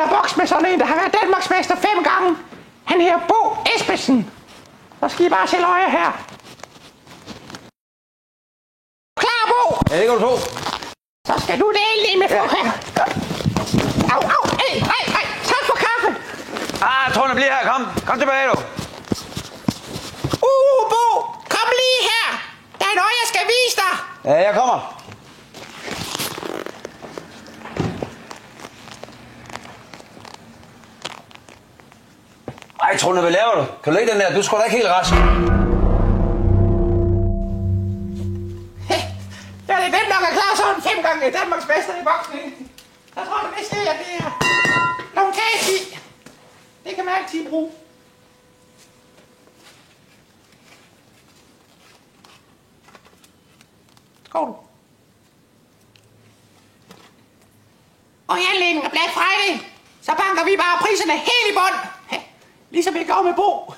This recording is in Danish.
spiller boks med sådan en, der har været Danmarksmester 5 gange. Han hedder Bo Esbensen. Så skal I bare se øje her. Klar, Bo? Ja, det kan du tro. Så skal du dele lige med for her. Au, au, ej, tak for kaffe. Tårne, bliv her, kom tilbage, du. Bo, kom lige her. Der er noget, jeg skal vise dig. Ja, jeg kommer. Ej, Trone, hvad laver du? Kan du lægge den der? Du er sgu da ikke helt rask. Ja, det er dem, der kan klare sådan 5 gange Danmarksmester i boksning. Jeg tror, det bedste er, det er nogle kage. Det kan man altid bruge. Skål. Og i anledning af Black Friday, så banker vi bare priserne helt i bund. Ligesom vi går med Bo.